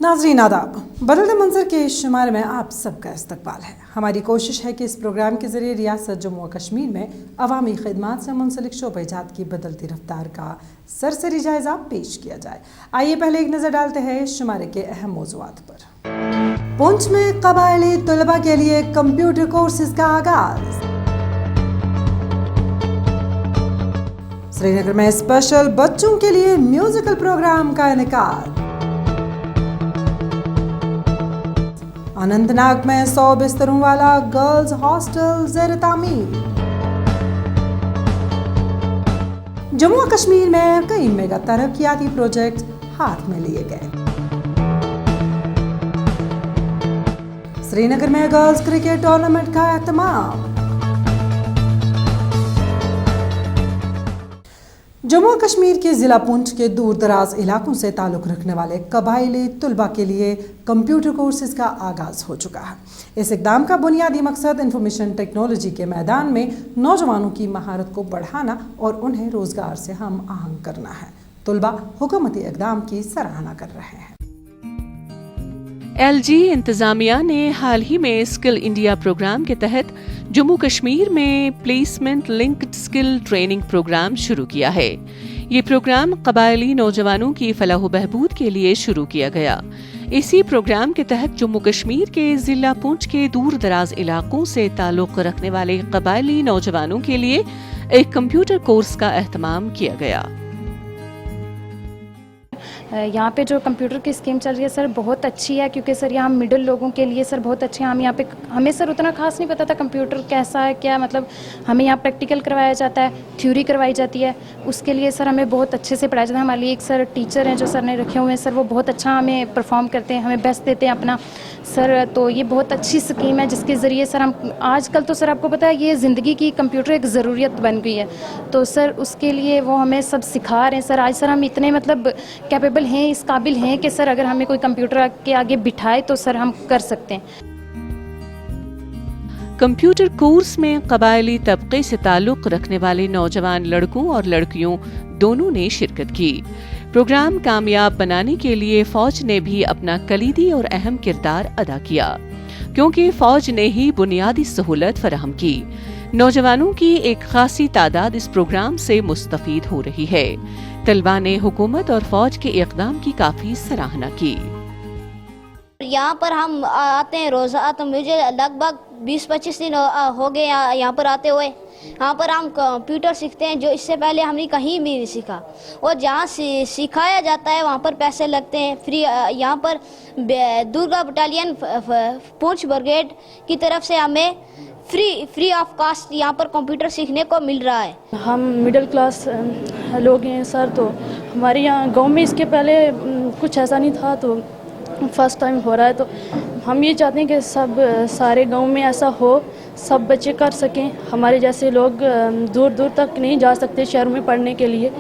नाज़रीन आदाब, बदलते मंजर के इस शुमारे में आप सबका इस्तकबाल है। हमारी कोशिश है कि इस प्रोग्राम के ज़रिए रियासत जम्मू और कश्मीर में अवामी खिदमात से मुंसलिक शोबे-जात की बदलती रफ्तार का सरसरी जायज़ा पेश किया जाए। आइए पहले एक नज़र डालते हैं इस शुमारे के अहम मौज़ूआत पर। पुंछ में कबायली तलबा के लिए कंप्यूटर कोर्सेज का आगाज़। श्रीनगर में स्पेशल बच्चों के लिए म्यूजिकल प्रोग्राम का इनेकाद। अनंतनाग में 100 बिस्तरों वाला गर्ल्स हॉस्टल ज़ेर तामीर। जम्मू और कश्मीर में कई मेगा तरक्याती प्रोजेक्ट हाथ में लिए गए। श्रीनगर में गर्ल्स क्रिकेट टूर्नामेंट का एहतमाम। जम्मू और कश्मीर के ज़िला पुंछ के दूर दराज इलाकों से ताल्लुक़ रखने वाले कबायली तलबा के लिए कंप्यूटर कोर्सेज का आगाज़ हो चुका है। इस इक़दाम का बुनियादी मकसद इंफॉर्मेशन टेक्नोलॉजी के मैदान में नौजवानों की महारत को बढ़ाना और उन्हें रोज़गार से हम आहंग करना है। तलबा हुकूमती इक़दाम की सराहना कर रहे हैं। LG इंतज़ामिया ने हाल ही में स्किल इंडिया प्रोग्राम के तहत जम्मू कश्मीर में placement linked skill training programme शुरू किया है। ये प्रोग्राम कबायली नौजवानों की फलाह बहबूद के लिए शुरू किया गया। इसी प्रोग्राम के तहत जम्मू कश्मीर के ज़िला पुंछ के दूर दराज इलाकों से ताल्लुक़ रखने वाले कबायली नौजवानों के लिए एक कंप्यूटर कोर्स का एहतमाम किया गया। यहाँ पे जो कंप्यूटर की स्कीम चल रही है सर बहुत अच्छी है, क्योंकि सर यहाँ मिडिल लोगों के लिए सर बहुत अच्छे हैं। हम यहाँ पे हमें सर उतना खास नहीं पता था कंप्यूटर कैसा है क्या, मतलब हमें यहाँ प्रैक्टिकल करवाया जाता है, थ्योरी करवाई जाती है। उसके लिए सर हमें बहुत अच्छे से पढ़ाया जाता है। हमारे लिए एक सर टीचर हैं जो सर ने रखे हुए हैं, सर वो बहुत अच्छा हमें परफॉर्म करते हैं, हमें बेस्ट देते हैं अपना सर। तो ये बहुत अच्छी स्कीम है जिसके ज़रिए सर हम आजकल तो सर आपको पता है ये ज़िंदगी की कंप्यूटर एक ज़रूरियत बन गई है, तो सर उसके लिए वो हमें सब सिखा रहे हैं। सर आज सर हम इतने मतलब कैपेबल हैं, इस काबिल हैं कि सर अगर हमें कोई कंप्यूटर के आगे बिठाए तो सर हम कर सकते हैं। कंप्यूटर कोर्स में कबायली तबके से ताल्लुक़ रखने वाले नौजवान लड़कों और लड़कियों दोनों ने शिरकत की। प्रोग्राम कामयाब बनाने के लिए फौज ने भी अपना कलीदी और अहम किरदार अदा किया, क्योंकि फौज ने ही बुनियादी सहूलत फराहम की। नौजवानों की एक खासी तादाद इस प्रोग्राम से मुस्तफीद हो रही है। तलबा ने हुकूमत और फौज के इक़दाम की काफी सराहना की। यहाँ पर हम आते हैं रोज़ा, तो मुझे लगभग 20-25 दिन हो गए यहाँ पर आते हुए। यहाँ पर हम कंप्यूटर सीखते हैं जो इससे पहले हमने कहीं भी नहीं सीखा, और जहाँ सिखाया जाता है वहाँ पर पैसे लगते हैं फ्री। यहाँ पर दुर्गा बटालियन पुंछ ब्रिगेड की तरफ से हमें फ्री ऑफ कास्ट यहाँ पर कंप्यूटर सीखने को मिल रहा है। हम मिडिल क्लास लोग हैं सर, तो हमारे यहाँ गांव में इसके पहले कुछ ऐसा नहीं था, तो फर्स्ट टाइम हो रहा है। तो हम ये चाहते हैं कि सारे गांव में ऐसा हो, सब बच्चे कर सकें। हमारे जैसे लोग दूर दूर तक नहीं जा सकते शहरों में पढ़ने के लिए,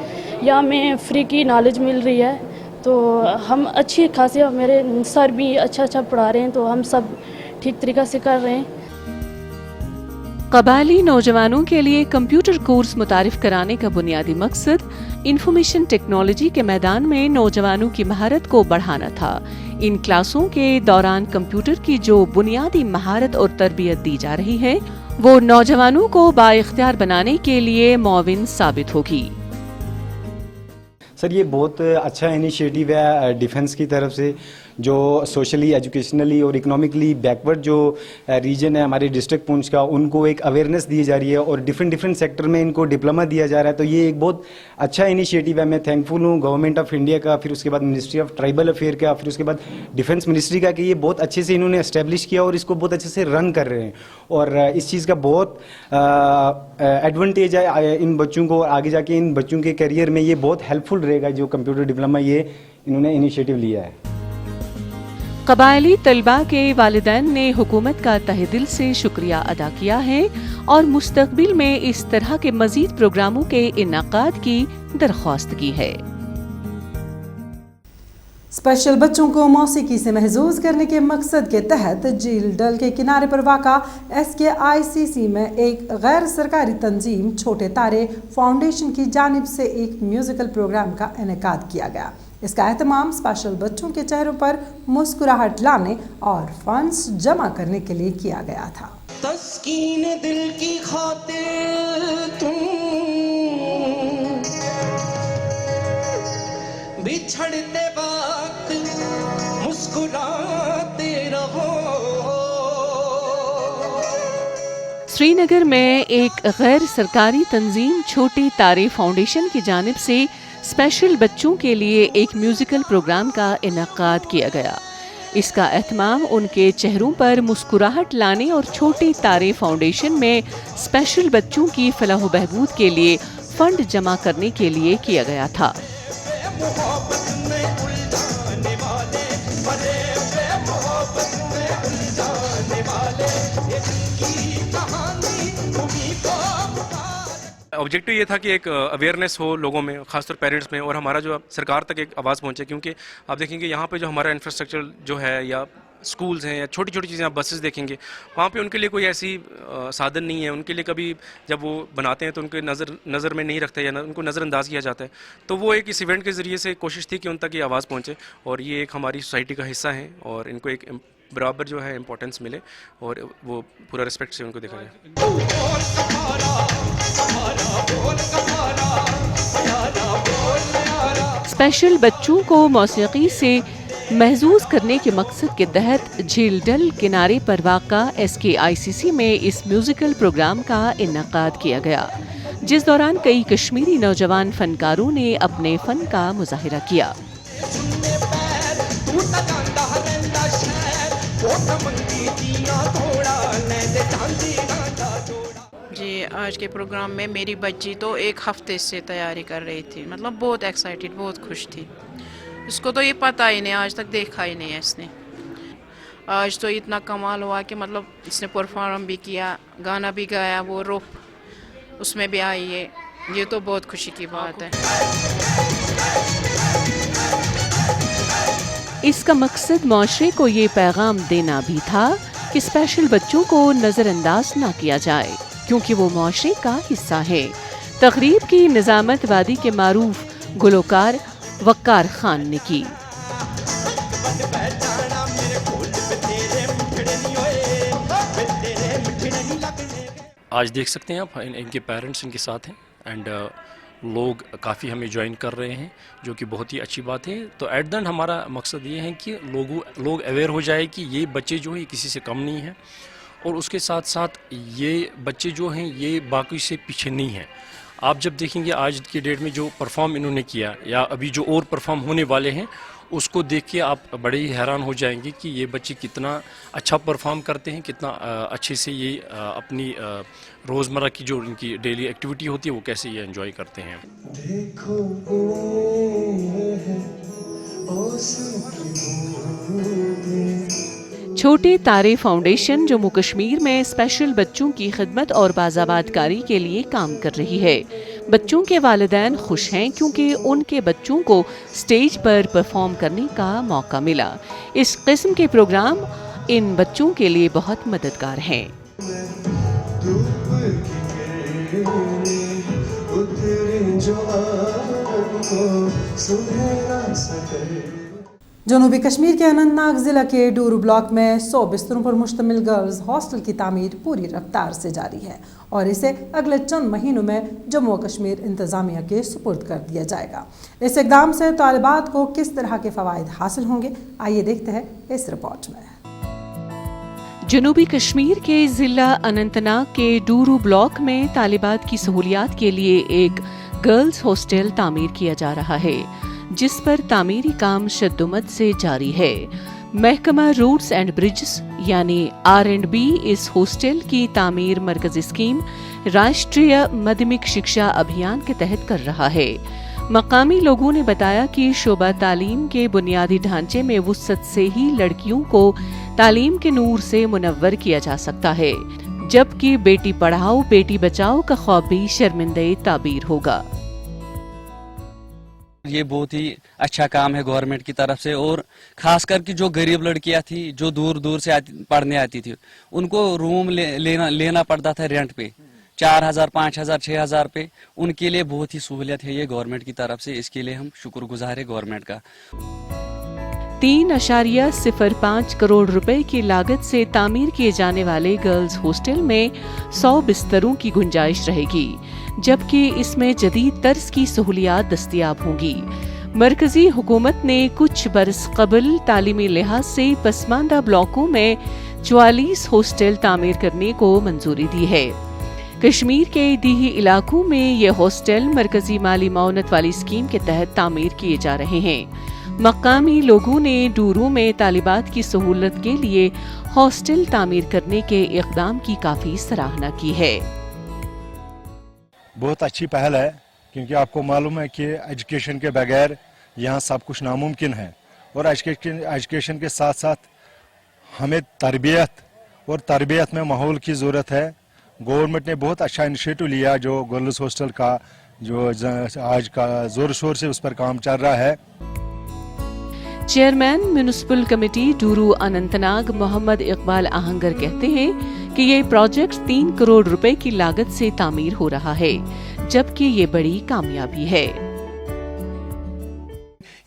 यहाँ हमें फ्री की नॉलेज मिल रही है। तो हम अच्छी खासी, मेरे सर भी अच्छा पढ़ा रहे हैं, तो हम सब ठीक तरीक़ा से कर रहे हैं। कबायली नौजवानों के लिए कंप्यूटर कोर्स मुतारिफ कराने का बुनियादी मकसद इंफॉर्मेशन टेक्नोलॉजी के मैदान में नौजवानों की महारत को बढ़ाना था। इन क्लासों के दौरान कंप्यूटर की जो बुनियादी महारत और तरबियत दी जा रही है वो नौजवानों को बाइख्तियार बनाने के लिए मुआविन साबित होगी। सर ये बहुत अच्छा इनिशिएटिव है डिफेंस की तरफ से, जो सोशली, एजुकेशनली और इकोनॉमिकली बैकवर्ड जो रीजन है हमारे डिस्ट्रिक्ट पुंछ का, उनको एक अवेयरनेस दी जा रही है और डिफरेंट सेक्टर में इनको डिप्लोमा दिया जा रहा है। तो ये एक बहुत अच्छा इनिशिएटिव है। मैं थैंकफुल हूँ गवर्नमेंट ऑफ इंडिया का, फिर उसके बाद मिनिस्ट्री ऑफ ट्राइबल अफेयर का, फिर उसके बाद डिफेंस मिनिस्ट्री का, कि ये बहुत अच्छे से इन्होंने एस्टेब्लिश किया और इसको बहुत अच्छे से रन कर रहे हैं। और इस चीज़ का बहुत एडवांटेज है इन बच्चों को, आगे जाके इन बच्चों के करियर में ये बहुत हेल्पफुल रहेगा जो कंप्यूटर डिप्लोमा ये इन्होंने इनिशिएटिव लिया है। कबायली तलबा के वालिदैन ने हुकूमत का तहे दिल से शुक्रिया अदा किया है और मुस्तकबिल में इस तरह के मजीद प्रोग्रामों के इनाकाद की दरख्वास्त की है। स्पेशल बच्चों को मौसीकी से महजूज करने के मकसद के तहत झील डल के किनारे पर वाक़ा SKICC में एक गैर सरकारी तंजीम छोटे तारे फाउंडेशन की जानिब से एक म्यूजिकल प्रोग्राम का इनेकाद किया गया। इसका एहतमाम स्पेशल बच्चों के चेहरों पर मुस्कुराहट लाने और फंड्स जमा करने के लिए किया गया था। तस्कीन दिल की खातिर तुम बिछड़ते वक्त मुस्कुराते रहो। श्रीनगर में एक गैर सरकारी तंजीम छोटी तारे फाउंडेशन की जानिब से स्पेशल बच्चों के लिए एक म्यूजिकल प्रोग्राम का इनकाद किया गया। इसका एहतमाम उनके चेहरों पर मुस्कुराहट लाने और छोटी तारे फाउंडेशन में स्पेशल बच्चों की फलाह व बहबूद के लिए फंड जमा करने के लिए किया गया था। ऑब्जेक्टिव ये था कि एक अवेयरनेस हो लोगों में, खासतौर पेरेंट्स में, और हमारा जो सरकार तक एक आवाज़ पहुंचे, क्योंकि आप देखेंगे यहाँ पे जो हमारा इंफ्रास्ट्रक्चर जो है या स्कूल्स हैं या छोटी छोटी चीज़ें आप बसेस देखेंगे, वहाँ पे उनके लिए कोई ऐसी साधन नहीं है। उनके लिए कभी जब वो बनाते हैं तो उनके नज़र में नहीं रखते या उनको नज़रअंदाज किया जाता है। तो वो एक इस इवेंट के ज़रिए से कोशिश थी कि उन तक ये आवाज़ पहुँचे और ये एक हमारी सोसाइटी का हिस्सा है और इनको एक बराबर जो है इम्पोर्टेंस मिले और वो पूरा रिस्पेक्ट से उनको देखा जाए। स्पेशल बच्चों को मौसीकी से महजूज करने के मकसद के तहत झील डल किनारे पर वाक़ा SKICC में इस म्यूजिकल प्रोग्राम का इनकाद किया गया, जिस दौरान कई कश्मीरी नौजवान फनकारों ने अपने फन का मुजाहिरा किया। जी, आज के प्रोग्राम में मेरी बच्ची तो एक हफ्ते से तैयारी कर रही थी, मतलब बहुत एक्साइटेड, बहुत खुश थी। इसको तो ये पता ही नहीं, आज तक देखा ही नहीं है इसने। आज तो इतना कमाल हुआ कि मतलब इसने परफॉर्म भी किया, गाना भी गाया, वो रोप उसमें भी आई है। ये तो बहुत खुशी की बात है। इसका मकसद माशरे को ये पैगाम देना भी था कि स्पेशल बच्चों को नज़रअंदाज ना किया जाए, क्योंकि वो माशरे का हिस्सा है। तकरीब की निज़ामत वादी के मारूफ गुलकार वक्कार खान ने की। आज देख सकते हैं आप, इनके पेरेंट्स इनके साथ हैं एंड लोग काफ़ी हमें ज्वाइन कर रहे हैं, जो कि बहुत ही अच्छी बात है। तो एट द एंड हमारा मकसद ये है कि लोग अवेयर हो जाए कि ये बच्चे जो हैं किसी से कम नहीं हैं और उसके साथ साथ ये बच्चे जो हैं ये बाकी से पीछे नहीं हैं। आप जब देखेंगे आज की डेट में जो परफॉर्म इन्होंने किया या अभी जो और परफॉर्म होने वाले हैं, उसको देख के आप बड़े ही हैरान हो जाएंगे कि ये बच्चे कितना अच्छा परफॉर्म करते हैं, कितना अच्छे से ये अपनी रोज़मर्रा की जो इनकी डेली एक्टिविटी होती है वो कैसे ये एंजॉय करते हैं। छोटे तारे फाउंडेशन जम्मू कश्मीर में स्पेशल बच्चों की खिदमत और बाज़ाबादकारी के लिए काम कर रही है। बच्चों के वालिदैन खुश हैं क्योंकि उनके बच्चों को स्टेज पर परफॉर्म करने का मौका मिला। इस किस्म के प्रोग्राम इन बच्चों के लिए बहुत मददगार हैं। जनूबी कश्मीर के अनंतनाग ज़िला के डूरू ब्लॉक में 100 बिस्तरों पर मुश्तमिल गर्ल्स हॉस्टल की तामीर पूरी रफ्तार से जारी है और इसे अगले चंद महीनों में जम्मू और कश्मीर इंतज़ामिया के सुपुर्द कर दिया जाएगा। इस इक़दाम से तालिबात को किस तरह के फ़वाइद हासिल होंगे, आइए देखते हैं इस रिपोर्ट में। जनूबी कश्मीर के ज़िला अनंतनाग के डूरू ब्लॉक में तालिबात की सहूलियात के लिए एक गर्ल्स हॉस्टल तामीर किया जा रहा है, जिस पर तामीरी काम शद्दुमत से जारी है। महकमा रोड्स एंड ब्रिजेस यानी R&B इस हॉस्टल की तामीर मरकजी स्कीम राष्ट्रीय माध्यमिक शिक्षा अभियान के तहत कर रहा है। मकामी लोगों ने बताया कि शोबा तालीम के बुनियादी ढांचे में वुसअत से ही लड़कियों को तालीम के नूर से मुनव्वर किया जा सकता है, जबकि बेटी पढ़ाओ बेटी बचाओ का ख्वाब भी शर्मिंदे ताबीर होगा। ये बहुत ही अच्छा काम है गवर्नमेंट की तरफ से, और खास करके जो गरीब लड़कियां थी जो दूर दूर से पढ़ने आती थी, उनको रूम लेना पड़ता था रेंट पे, 4,000, 5,000, 6,000 पे, उनके लिए बहुत ही सहूलियत है ये गवर्नमेंट की तरफ से। इसके लिए हम शुक्रगुजार है गवर्नमेंट का। 3.05 करोड़ रुपए की लागत से तामीर किए जाने वाले गर्ल्स हॉस्टल में 100 बिस्तरों की गुंजाइश रहेगी, जबकि इसमें जदीद तर्ज की सहूलियात दस्तयाब होंगी। मरकजी हुकूमत ने कुछ बरस कबल तालीमी लिहाज से पसमानदा ब्लॉकों में 44 हॉस्टल तामीर करने को मंजूरी दी है। कश्मीर के दीही इलाकों में ये हॉस्टल मरकजी माली माउनत वाली स्कीम के तहत तामीर किए जा रहे हैं। मकामी लोगों ने डूरू में तालिबात की सहूलत के लिए हॉस्टल तामीर करने के इक़दाम की काफ़ी सराहना की है। बहुत अच्छी पहल है, क्योंकि आपको मालूम है कि एजुकेशन के बगैर यहाँ सब कुछ नामुमकिन है, और एजुकेशन के साथ साथ हमें तरबियत में माहौल की ज़रूरत है। गवर्नमेंट ने बहुत अच्छा इनिशिएटिव लिया, जो गर्ल्स हॉस्टल का जो आज का जोर शोर से उस पर काम चल रहा है। Chairman municipal committee Dooru Anantnag Mohammad Iqbal आहंगर कहते हैं कि ये प्रोजेक्ट 3 करोड़ रुपए की लागत से तामीर हो रहा है, जबकि ये बड़ी कामयाबी है।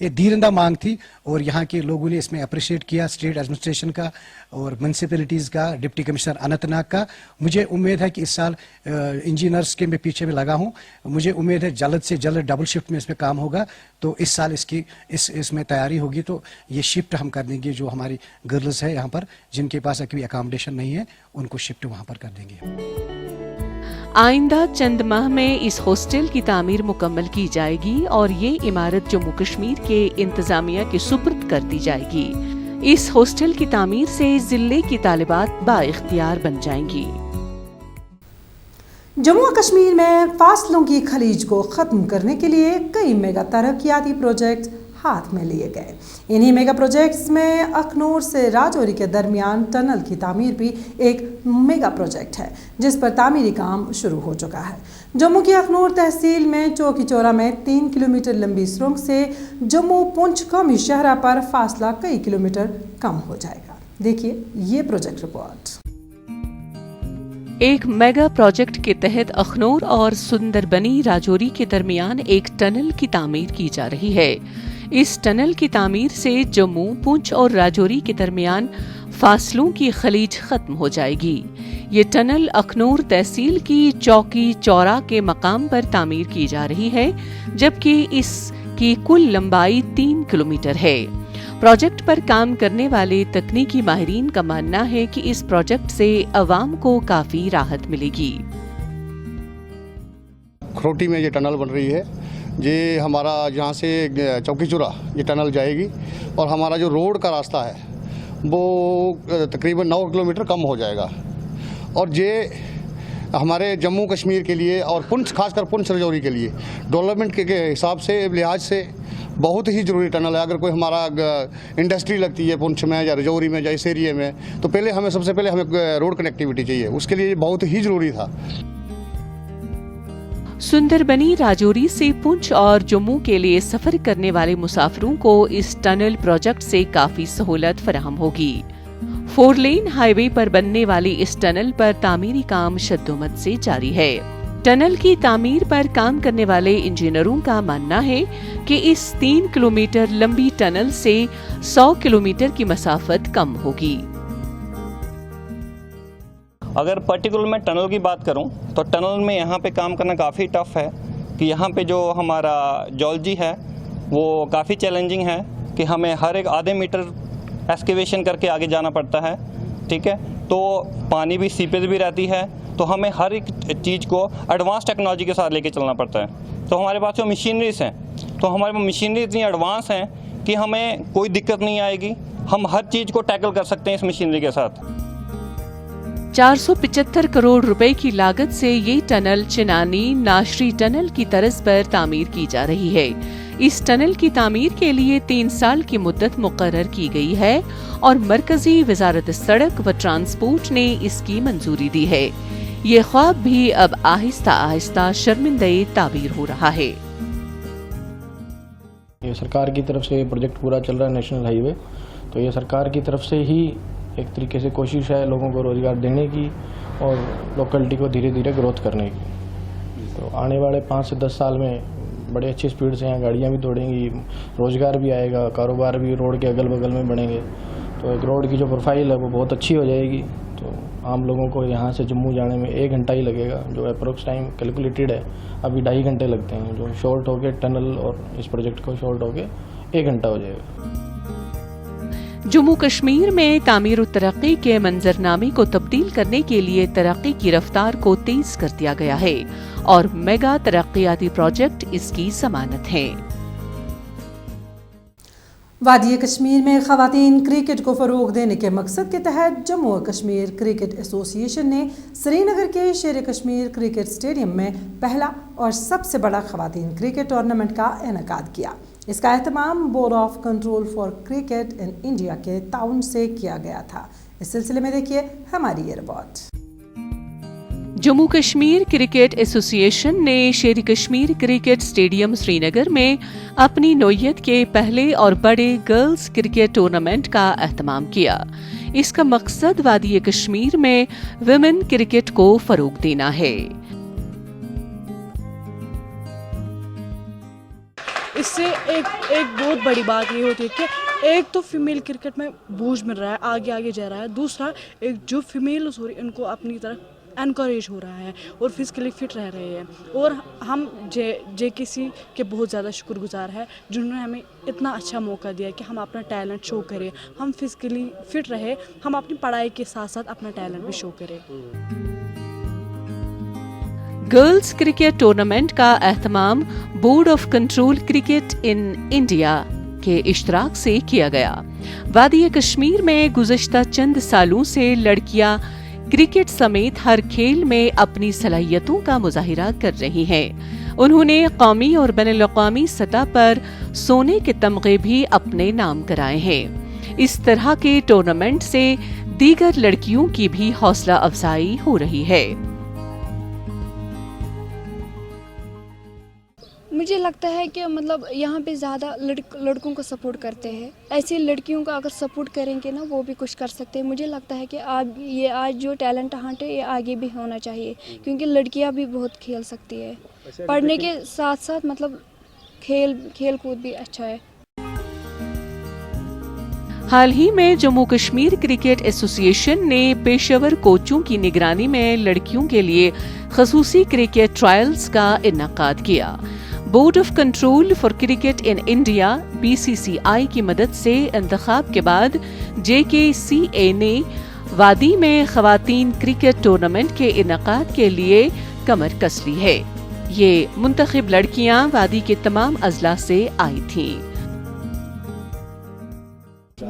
ये दीरंदा मांग थी और यहाँ के लोगों ने इसमें अप्रिशिएट किया, स्टेट एडमिनिस्ट्रेशन का और म्यूनसिपैलिटीज़ का, डिप्टी कमिश्नर अनंतनाग का। मुझे उम्मीद है कि इस साल इंजीनियर्स के मैं पीछे में लगा हूँ, मुझे उम्मीद है जल्द से जल्द डबल शिफ्ट में इसमें काम होगा, तो इस साल इसमें तैयारी होगी, तो ये शिफ्ट हम कर देंगे। जो हमारी गर्ल्स है यहाँ पर जिनके पास कोई अकोमोडेशन नहीं है, उनको शिफ्ट वहाँ पर कर देंगे। आइंदा चंद माह में इस हॉस्टल की तामीर मुकम्मल की जाएगी और ये इमारत जम्मू कश्मीर के इंतजामिया के सुपुर्द कर दी जाएगी। इस हॉस्टल की तामीर से जिले की तालिबात बाइख्तियार बन जाएंगी। जम्मू कश्मीर में फासलों की खलीज को खत्म करने के लिए कई मेगा तरक्याती प्रोजेक्ट हाथ में लिए गए। इन्हीं मेगा प्रोजेक्ट्स में अखनूर से राजौरी के दरमियान टनल की तामीर भी एक मेगा प्रोजेक्ट है, जिस पर तामीरी काम शुरू हो चुका है। जम्मू की अखनूर तहसील में चौकी चौरा में 3 किलोमीटर लंबी सुरंग से जम्मू पुंछ कौमी शहरा पर फासला कई किलोमीटर कम हो जाएगा। देखिए ये प्रोजेक्ट रिपोर्ट। एक मेगा प्रोजेक्ट के तहत अखनूर और सुंदरबनी राजौरी के दरमियान एक टनल की तामीर की जा रही है। इस टनल की तामीर से जम्मू, पुंछ और राजौरी के दरमियान फासलों की खलीज खत्म हो जाएगी। ये टनल अखनूर तहसील की चौकी चौरा के मकाम पर तामीर की जा रही है, जबकि इसकी कुल लंबाई 3 किलोमीटर है। प्रोजेक्ट पर काम करने वाले तकनीकी माहिरीन का मानना है कि इस प्रोजेक्ट से अवाम को काफी राहत मिलेगी। खरोटी में ये टनल बन रही है, ये हमारा यहाँ से चौकी चौरा ये टनल जाएगी, और हमारा जो रोड का रास्ता है वो तकरीबन 9 किलोमीटर कम हो जाएगा। और ये हमारे जम्मू कश्मीर के लिए और पुंछ, खासकर पुंछ राजौरी के लिए डेवलपमेंट के हिसाब से, लिहाज से बहुत ही ज़रूरी टनल है। अगर कोई हमारा इंडस्ट्री लगती है पुंछ में या राजौरी में या इस एरिए में, तो सबसे पहले हमें रोड कनेक्टिविटी चाहिए, उसके लिए बहुत ही ज़रूरी था। सुंदरबनी राजौरी से पुंछ और जम्मू के लिए सफर करने वाले मुसाफिरों को इस टनल प्रोजेक्ट से काफी सहूलत फराहम होगी। 4 लेन हाईवे पर बनने वाली इस टनल पर तामीरी काम शद्दोमत से जारी है। टनल की तामीर पर काम करने वाले इंजीनियरों का मानना है कि इस 3 किलोमीटर लंबी टनल से 100 किलोमीटर की मसाफत कम होगी। अगर पर्टिकुलर मैं टनल की बात करूं तो टनल में यहाँ पे काम करना काफ़ी टफ है, कि यहाँ पे जो हमारा जियोलॉजी है वो काफ़ी चैलेंजिंग है, कि हमें हर एक आधे मीटर एक्सकेवेशन करके आगे जाना पड़ता है। ठीक है, तो पानी भी, सीपेज भी रहती है, तो हमें हर एक चीज़ को एडवांस टेक्नोलॉजी के साथ लेके चलना पड़ता है। तो हमारे पास जो मशीनरीज हैं, तो हमारे पास मशीनरी इतनी एडवांस हैं कि हमें कोई दिक्कत नहीं आएगी, हम हर चीज़ को टैकल कर सकते हैं इस मशीनरी के साथ। 475 करोड़ रुपए की लागत से ये टनल चिनानी नाशरी टनल की तर्ज पर तामीर की जा रही है। इस टनल की तामीर के लिए 3 साल की मुद्दत मुकर्रर की गई है और मरकजी वजारत सड़क व ट्रांसपोर्ट ने इसकी मंजूरी दी है। ये ख्वाब भी अब आहिस्ता आहिस्ता शर्मिंदे ताबीर हो रहा है। ये सरकार की तरफ से ये प्रोजेक्ट पूरा चल रहा है, नेशनल हाईवे, तो ये सरकार की तरफ से ही ایک طریقے سے کوشش ہے لوگوں کو روزگار دینے کی اور لوکلٹی کو دھیرے دھیرے گروتھ کرنے کی. تو آنے والے 5 سے 10 سال میں بڑے اچھی سپیڈ سے یہاں گاڑیاں بھی دوڑیں گی, روزگار بھی آئے گا, کاروبار بھی روڈ کے اگل بغل میں بڑھیں گے. تو ایک روڈ کی جو پروفائل ہے وہ بہت اچھی ہو جائے گی. تو عام لوگوں کو یہاں سے جموں جانے میں 1 گھنٹہ ہی لگے گا, جو اپروکس ٹائم کیلکولیٹڈ ہے ابھی 2.5 گھنٹے لگتے ہیں, جو شارٹ ہو کے ٹنل اور اس پروجیکٹ کو شارٹ ہو کے 1 گھنٹہ ہو جائے گا. جموں کشمیر میں تعمیر و ترقی کے منظرنامے کو تبدیل کرنے کے لیے ترقی کی رفتار کو تیز کر دیا گیا ہے اور میگا ترقیاتی پروجیکٹ اس کی ضمانت ہیں. وادی کشمیر میں خواتین کرکٹ کو فروغ دینے کے مقصد کے تحت جموں و کشمیر کرکٹ ایسوسی ایشن نے سری نگر کے شیر کشمیر کرکٹ اسٹیڈیم میں پہلا اور سب سے بڑا خواتین کرکٹ ٹورنامنٹ کا انعقاد کیا. اس کا اہتمام board of control for cricket in India کے تعاون سے کیا گیا تھا. اس سلسلے میں دیکھیے ہماری یہ رپورٹ. جموں کشمیر کرکٹ ایسوسی ایشن نے شیر کشمیر کرکٹ اسٹیڈیم سری نگر میں اپنی نوعیت کے پہلے اور بڑے گرلز کرکٹ ٹورنامنٹ کا اہتمام کیا. اس کا مقصد وادی کشمیر میں ویمن کرکٹ کو فروغ دینا ہے. اس سے ایک بہت بڑی بات یہ ہوتی ہے کہ ایک تو فیمیل کرکٹ میں بوجھ مل رہا ہے, آگے جا رہا ہے. دوسرا ایک جو فیمیلز ہو رہی ان کو اپنی طرف انکریج ہو رہا ہے اور فزیکلی فٹ رہ رہے ہیں. اور ہم JKC کے بہت زیادہ شکر گزار ہے جنہوں نے ہمیں اتنا اچھا موقع دیا کہ ہم اپنا ٹیلنٹ شو کریں, ہم فزیکلی فٹ رہے, ہم اپنی پڑھائی کے ساتھ ساتھ اپنا ٹیلنٹ بھی شو کریں. گرلز کرکٹ ٹورنامنٹ کا اہتمام board of control cricket in India کے اشتراک سے کیا گیا. وادی کشمیر میں گزشتہ چند سالوں سے لڑکیاں کرکٹ سمیت ہر کھیل میں اپنی صلاحیتوں کا مظاہرہ کر رہی ہیں. انہوں نے قومی اور بین الاقوامی سطح پر سونے کے تمغے بھی اپنے نام کرائے ہیں. اس طرح کے ٹورنامنٹ سے دیگر لڑکیوں کی بھی حوصلہ افزائی ہو رہی ہے. مجھے لگتا ہے کہ مطلب یہاں پہ زیادہ لڑکوں کو سپورٹ کرتے ہیں. ایسی لڑکیوں کا اگر سپورٹ کریں گے نا وہ بھی کچھ کر سکتے ہیں. مجھے لگتا ہے کہ آج جو ٹیلنٹ ہنٹ ہے یہ آگے بھی ہونا چاہیے کیونکہ لڑکیاں بھی بہت کھیل سکتی ہے. پڑھنے کے ساتھ ساتھ مطلب کھیل کود بھی اچھا ہے. حال ہی میں جموں کشمیر کرکٹ ایسوسی ایشن نے پیشہ ور کوچوں کی نگرانی میں لڑکیوں کے لیے خصوصی کرکٹ ٹرائلز کا انعقاد کیا. Board of control for cricket in India BCCI کی مدد سے انتخاب کے بعد JKCA نے وادی میں خواتین کرکٹ ٹورنامنٹ کے انعقاد کے لیے کمر کس لی ہے. یہ منتخب لڑکیاں وادی کے تمام اضلاع سے آئی تھیں.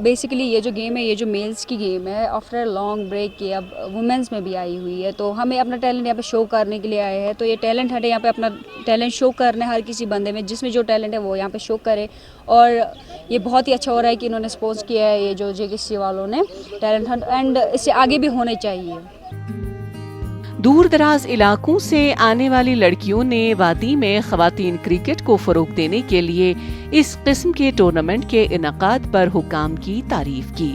بیسیکلی یہ جو گیم ہے یہ جو میلز کی گیم ہے آفٹر لانگ بریک یہ اب وومنس میں بھی آئی ہوئی ہے. تو ہمیں اپنا ٹیلنٹ یہاں پہ شو کرنے کے لیے آئے ہیں. تو یہ ٹیلنٹ ہٹ ہے, یہاں پہ اپنا ٹیلنٹ شو کرنا ہے ہر کسی بندے میں, جس میں جو ٹیلنٹ ہے وہ یہاں پہ شو کرے. اور یہ بہت ہی اچھا ہو رہا ہے کہ انہوں نے سپوز کیا ہے یہ جو JKC والوں نے ٹیلنٹ ہنٹ, اینڈ اس سے آگے بھی ہونے چاہیے. دور دراز علاقوں سے آنے والی لڑکیوں نے وادی میں خواتین کرکٹ کو فروغ دینے کے لیے اس قسم کے ٹورنامنٹ کے انعقاد پر حکام کی تعریف کی.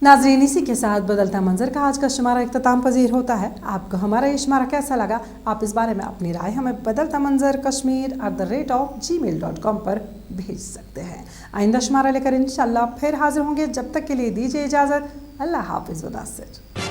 ناظرین اسی کے ساتھ بدلتا منظر کا آج کا شمارہ اختتام پذیر ہوتا ہے. آپ کو ہمارا یہ شمارہ کیسا لگا؟ آپ اس بارے میں اپنی رائے ہمیں بدلتا منظر kashmir@gmail.com پر بھیج سکتے ہیں. آئندہ شمارہ لے کر انشاءاللہ پھر حاضر ہوں گے. جب تک کے لیے دیجیے اجازت. اللہ حافظ و ناصر.